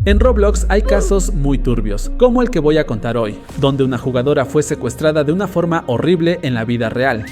En Roblox hay casos muy turbios, como el que voy a contar hoy, donde una jugadora fue secuestrada de una forma horrible en la vida real.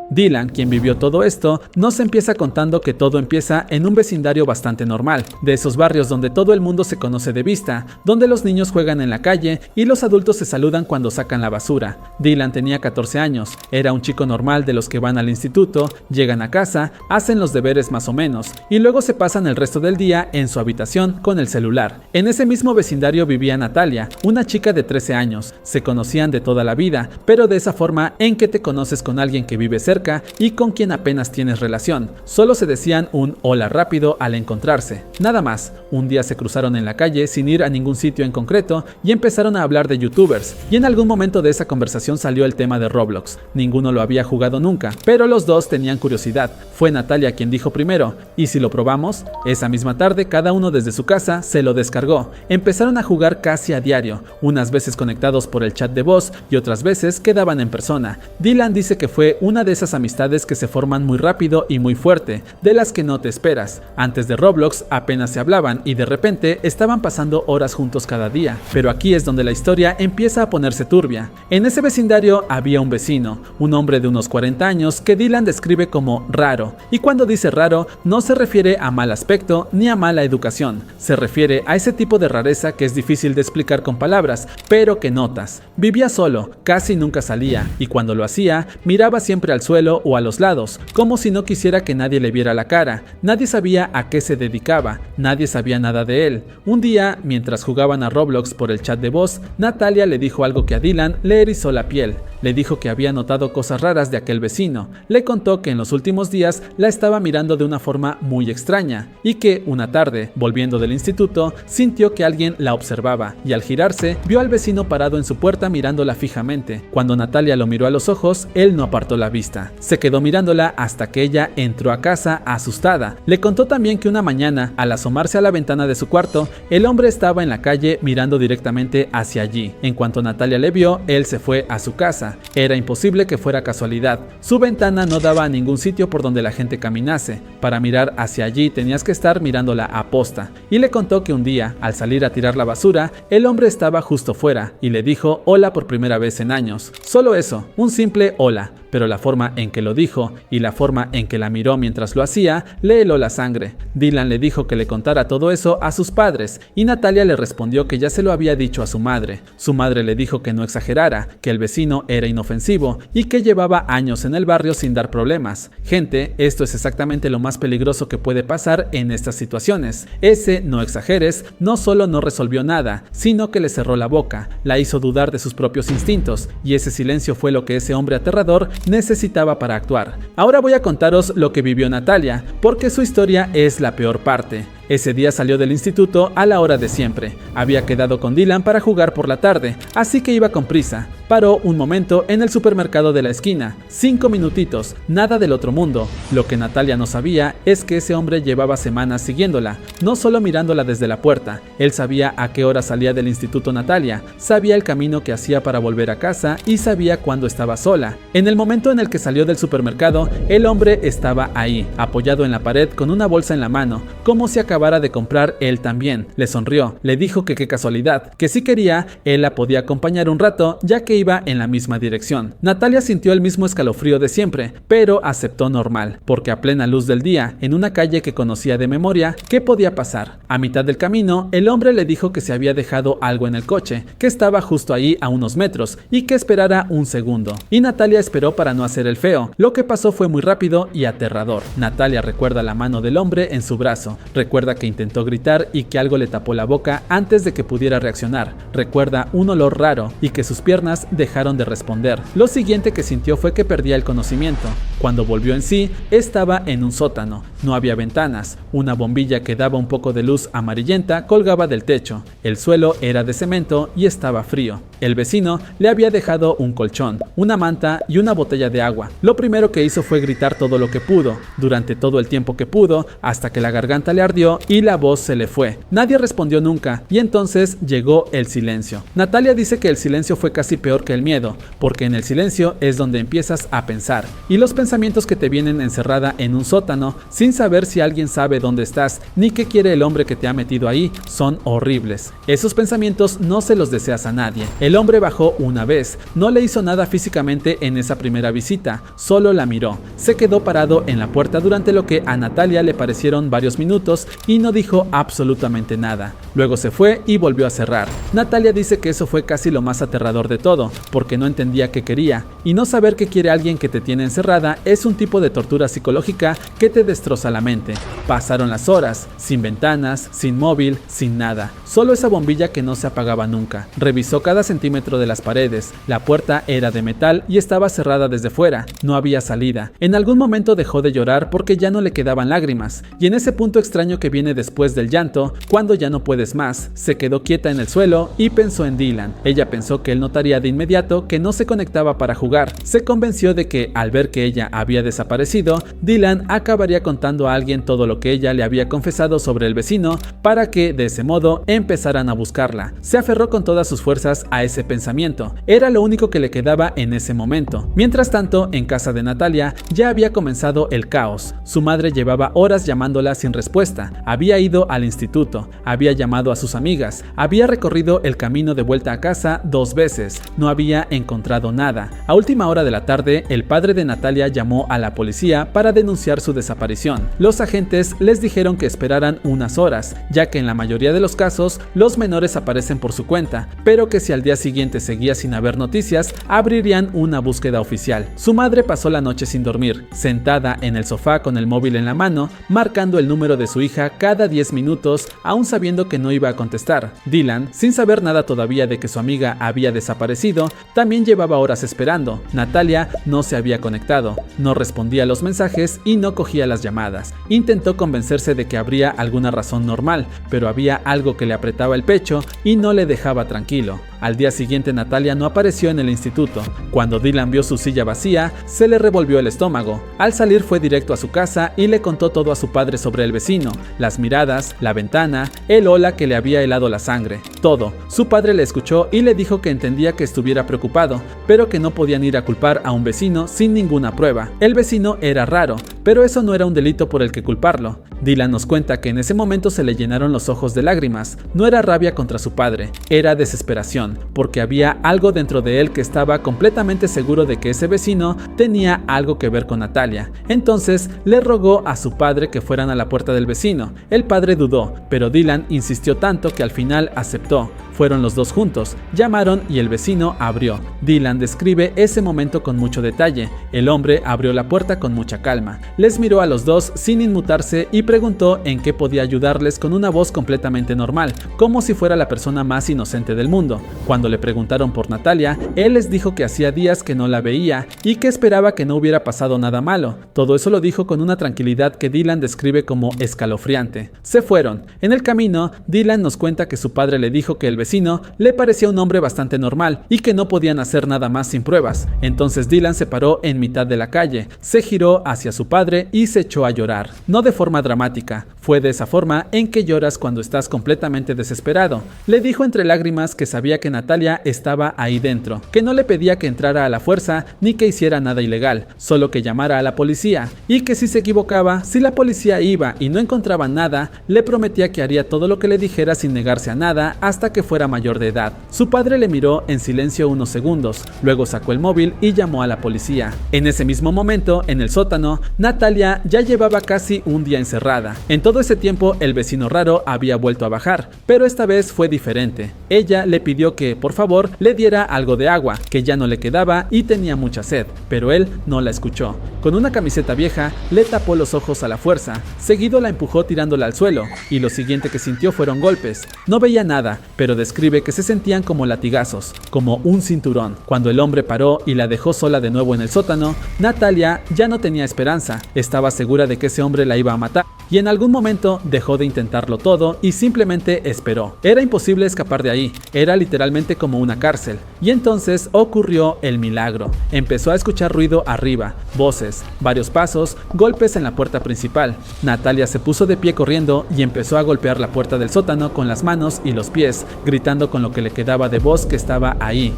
Dylan, quien vivió todo esto, nos empieza contando que todo empieza en un vecindario bastante normal, de esos barrios donde todo el mundo se conoce de vista, donde los niños juegan en la calle y los adultos se saludan cuando sacan la basura. Dylan tenía 14 años, era un chico normal de los que van al instituto, llegan a casa, hacen los deberes más o menos, y luego se pasan el resto del día en su habitación con el celular. En ese mismo vecindario vivía Natalia, una chica de 13 años, se conocían de toda la vida, pero de esa forma en que te conoces con alguien que vive cerca y con quien apenas tienes relación. Solo se decían un hola rápido al encontrarse. Nada más. Un día se cruzaron en la calle sin ir a ningún sitio en concreto y empezaron a hablar de youtubers. Y en algún momento de esa conversación salió el tema de Roblox. Ninguno lo había jugado nunca, pero los dos tenían curiosidad. Fue Natalia quien dijo primero, ¿y si lo probamos? Esa misma tarde cada uno desde su casa se lo descargó. Empezaron a jugar casi a diario, unas veces conectados por el chat de voz y otras veces quedaban en persona. Dylan dice que fue una de esas amistades que se forman muy rápido y muy fuerte, de las que no te esperas. Antes de Roblox apenas se hablaban y de repente estaban pasando horas juntos cada día. Pero aquí es donde la historia empieza a ponerse turbia. En ese vecindario había un vecino, un hombre de unos 40 años que Dylan describe como raro. Y cuando dice raro, no se refiere a mal aspecto ni a mala educación. Se refiere a ese tipo de rareza que es difícil de explicar con palabras, pero que notas. Vivía solo, casi nunca salía, y cuando lo hacía, miraba siempre al suelo o a los lados, como si no quisiera que nadie le viera la cara. Nadie sabía a qué se dedicaba, nadie sabía nada de él. Un día, mientras jugaban a Roblox por el chat de voz, Natalia le dijo algo que a Dylan le erizó la piel. Le dijo que había notado cosas raras de aquel vecino. Le contó que en los últimos días la estaba mirando de una forma muy extraña y que una tarde, volviendo del instituto, sintió que alguien la observaba y al girarse vio al vecino parado en su puerta mirándola fijamente. Cuando Natalia lo miró a los ojos, él no apartó la vista. Se quedó mirándola hasta que ella entró a casa asustada. Le contó también que una mañana, al asomarse a la ventana de su cuarto, el hombre estaba en la calle mirando directamente hacia allí. En cuanto Natalia le vio, él se fue a su casa. Era imposible que fuera casualidad. Su ventana no daba a ningún sitio por donde la gente caminase. Para mirar hacia allí tenías que estar mirándola a posta. Y le contó que un día, al salir a tirar la basura, el hombre estaba justo fuera y le dijo hola por primera vez en años. Solo eso, un simple hola. Pero la forma en que lo dijo y la forma en que la miró mientras lo hacía le heló la sangre. Dylan le dijo que le contara todo eso a sus padres y Natalia le respondió que ya se lo había dicho a su madre. Su madre le dijo que no exagerara, que el vecino era inofensivo y que llevaba años en el barrio sin dar problemas. Gente, esto es exactamente lo más peligroso que puede pasar en estas situaciones. Ese no exageres no solo no resolvió nada, sino que le cerró la boca, la hizo dudar de sus propios instintos y ese silencio fue lo que ese hombre aterrador necesitaba para actuar. Ahora voy a contaros lo que vivió Natalia, porque su historia es la peor parte. Ese día salió del instituto a la hora de siempre. Había quedado con Dylan para jugar por la tarde, así que iba con prisa. Paró un momento en el supermercado de la esquina. 5 minutitos, nada del otro mundo. Lo que Natalia no sabía es que ese hombre llevaba semanas siguiéndola, no solo mirándola desde la puerta. Él sabía a qué hora salía del instituto Natalia, sabía el camino que hacía para volver a casa y sabía cuándo estaba sola. En el momento en el que salió del supermercado, el hombre estaba ahí, apoyado en la pared con una bolsa en la mano, como si acabara de comprar él también. Le sonrió, le dijo que qué casualidad, que si quería, él la podía acompañar un rato, ya que iba en la misma dirección. Natalia sintió el mismo escalofrío de siempre, pero aceptó normal, porque a plena luz del día, en una calle que conocía de memoria, ¿qué podía pasar? A mitad del camino, el hombre le dijo que se había dejado algo en el coche, que estaba justo ahí a unos metros, y que esperara un segundo. Y Natalia esperó para no hacer el feo. Lo que pasó fue muy rápido y aterrador. Natalia recuerda la mano del hombre en su brazo, recuerda que intentó gritar y que algo le tapó la boca antes de que pudiera reaccionar. Recuerda un olor raro y que sus piernas dejaron de responder. Lo siguiente que sintió fue que perdía el conocimiento. Cuando volvió en sí, estaba en un sótano. No había ventanas. Una bombilla que daba un poco de luz amarillenta colgaba del techo. El suelo era de cemento y estaba frío. El vecino le había dejado un colchón, una manta y una botella de agua. Lo primero que hizo fue gritar todo lo que pudo, durante todo el tiempo que pudo, hasta que la garganta le ardió y la voz se le fue. Nadie respondió nunca y entonces llegó el silencio. Natalia dice que el silencio fue casi peor peor que el miedo, porque en el silencio es donde empiezas a pensar, y los pensamientos que te vienen encerrada en un sótano, sin saber si alguien sabe dónde estás, ni qué quiere el hombre que te ha metido ahí, son horribles. Esos pensamientos no se los deseas a nadie. El hombre bajó una vez, no le hizo nada físicamente en esa primera visita, solo la miró. Se quedó parado en la puerta durante lo que a Natalia le parecieron varios minutos y no dijo absolutamente nada. Luego se fue y volvió a cerrar. Natalia dice que eso fue casi lo más aterrador de todo, porque no entendía qué quería, y no saber qué quiere alguien que te tiene encerrada es un tipo de tortura psicológica que te destroza la mente. Pasaron las horas, sin ventanas, sin móvil, sin nada, solo esa bombilla que no se apagaba nunca. Revisó cada centímetro de las paredes, la puerta era de metal y estaba cerrada desde fuera, no había salida. En algún momento dejó de llorar porque ya no le quedaban lágrimas, y en ese punto extraño que viene después del llanto, cuando ya no puedes más, se quedó quieta en el suelo y pensó en Dylan. Ella pensó que él notaría de inmediato que no se conectaba para jugar. Se convenció de que, al ver que ella había desaparecido, Dylan acabaría contando a alguien todo lo que ella le había confesado sobre el vecino para que, de ese modo, empezaran a buscarla. Se aferró con todas sus fuerzas a ese pensamiento. Era lo único que le quedaba en ese momento. Mientras tanto, en casa de Natalia ya había comenzado el caos. Su madre llevaba horas llamándola sin respuesta. Había ido al instituto, había llamado a sus amigas, había recorrido el camino de vuelta a casa 2 veces. No había encontrado nada. A última hora de la tarde, el padre de Natalia llamó a la policía para denunciar su desaparición. Los agentes les dijeron que esperaran unas horas, ya que en la mayoría de los casos los menores aparecen por su cuenta, pero que si al día siguiente seguía sin haber noticias, abrirían una búsqueda oficial. Su madre pasó la noche sin dormir, sentada en el sofá con el móvil en la mano, marcando el número de su hija cada 10 minutos, aún sabiendo que no iba a contestar. Dylan, sin saber nada todavía de que su amiga había desaparecido, también llevaba horas esperando. Natalia no se había conectado, no respondía a los mensajes y no cogía las llamadas. Intentó convencerse de que habría alguna razón normal, pero había algo que le apretaba el pecho y no le dejaba tranquilo. Al día siguiente Natalia no apareció en el instituto. Cuando Dylan vio su silla vacía, se le revolvió el estómago. Al salir fue directo a su casa y le contó todo a su padre sobre el vecino, las miradas, la ventana, el hola que le había helado la sangre, todo. Su padre le escuchó y le dijo que entendía que estuviera preocupado, pero que no podían ir a culpar a un vecino sin ninguna prueba. El vecino era raro, pero eso no era un delito por el que culparlo. Dylan nos cuenta que en ese momento se le llenaron los ojos de lágrimas. No era rabia contra su padre, era desesperación, porque había algo dentro de él que estaba completamente seguro de que ese vecino tenía algo que ver con Natalia. Entonces le rogó a su padre que fueran a la puerta del vecino. El padre dudó, pero Dylan insistió tanto que al final aceptó. Fueron los dos juntos, llamaron y el vecino abrió. Dylan describe ese momento con mucho detalle. El hombre abrió la puerta con mucha calma. Les miró a los dos sin inmutarse y preguntó en qué podía ayudarles con una voz completamente normal, como si fuera la persona más inocente del mundo. Cuando le preguntaron por Natalia, él les dijo que hacía días que no la veía y que esperaba que no hubiera pasado nada malo. Todo eso lo dijo con una tranquilidad que Dylan describe como escalofriante. Se fueron. En el camino, Dylan nos cuenta que su padre le dijo que el vecino le parecía un hombre bastante normal y que no podían hacer nada más sin pruebas. Entonces Dylan se paró en mitad de la calle, se giró hacia su padre y se echó a llorar. No de forma dramática, fue de esa forma en que lloras cuando estás completamente desesperado. Le dijo entre lágrimas que sabía que Natalia estaba ahí dentro, que no le pedía que entrara a la fuerza ni que hiciera nada ilegal, solo que llamara a la policía, y que si se equivocaba, si la policía iba y no encontraba nada, le prometía que haría todo lo que le dijera sin negarse a nada hasta que fuera mayor de edad. Su padre le miró en silencio unos segundos, luego sacó el móvil y llamó a la policía. En ese mismo momento, en el sótano, Natalia ya llevaba casi un día encerrada. En todo ese tiempo, el vecino raro había vuelto a bajar, pero esta vez fue diferente. Ella le pidió que, por favor, le diera algo de agua, que ya no le quedaba y tenía mucha sed, pero él no la escuchó. Con una camiseta vieja, le tapó los ojos a la fuerza, seguido la empujó tirándola al suelo, y lo siguiente que sintió fueron golpes. No veía nada, pero describe que se sentían como latigazos, como un cinturón. Cuando el hombre paró y la dejó sola de nuevo en el sótano, Natalia ya no tenía esperanza, estaba segura de que ese hombre la iba a matar, y en algún momento momento dejó de intentarlo todo y simplemente esperó. Era imposible escapar de ahí, era literalmente como una cárcel. Y entonces ocurrió el milagro. Empezó a escuchar ruido arriba, voces, varios pasos, golpes en la puerta principal. Natalia se puso de pie corriendo y empezó a golpear la puerta del sótano con las manos y los pies, gritando con lo que le quedaba de voz que estaba ahí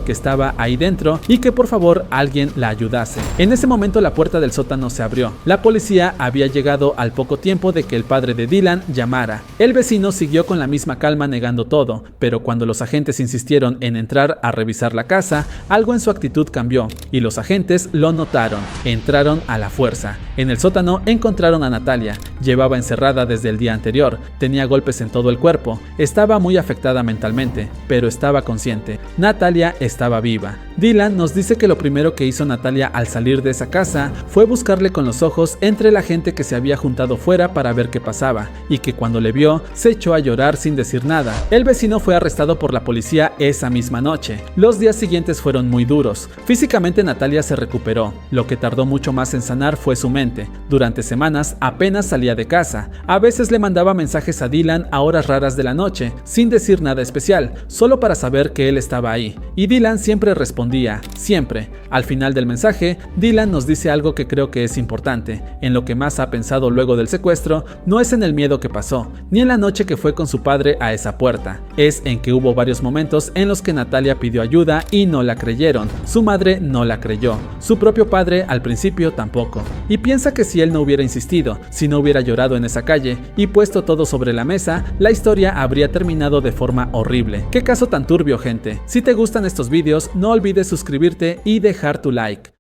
dentro y que por favor alguien la ayudase. En ese momento la puerta del sótano se abrió. La policía había llegado al poco tiempo de que el padre de Dylan llamara. El vecino siguió con la misma calma negando todo, pero cuando los agentes insistieron en entrar a revisar la casa, algo en su actitud cambió y los agentes lo notaron. Entraron a la fuerza. En el sótano encontraron a Natalia. Llevaba encerrada desde el día anterior, tenía golpes en todo el cuerpo, estaba muy afectada mentalmente, pero estaba consciente. Natalia estaba viva. Dylan nos dice que lo primero que hizo Natalia al salir de esa casa fue buscarle con los ojos entre la gente que se había juntado fuera para ver qué pasaba, y que cuando le vio se echó a llorar sin decir nada. El vecino fue arrestado por la policía esa misma noche. Los días siguientes fueron muy duros. Físicamente Natalia se recuperó. Lo que tardó mucho más en sanar fue su mente. Durante semanas apenas salía de casa. A veces le mandaba mensajes a Dylan a horas raras de la noche, sin decir nada especial, solo para saber que él estaba ahí. Y Dylan siempre respondía, siempre. Al final del mensaje, Dylan nos dice algo que creo que es importante. En lo que más ha pensado luego del secuestro, no es en el miedo que pasó, ni en la noche que fue con su padre a esa puerta. Es en que hubo varios momentos en los que Natalia pidió ayuda y no la creyeron. Su madre no la creyó. Su propio padre al principio tampoco. Y piensa que si él no hubiera insistido, si no hubiera llorado en esa calle y puesto todo sobre la mesa, la historia habría terminado de forma horrible. ¿Qué caso tan turbio, gente? Si te gustan estos vídeos, no olvides suscribirte y dejar tu like.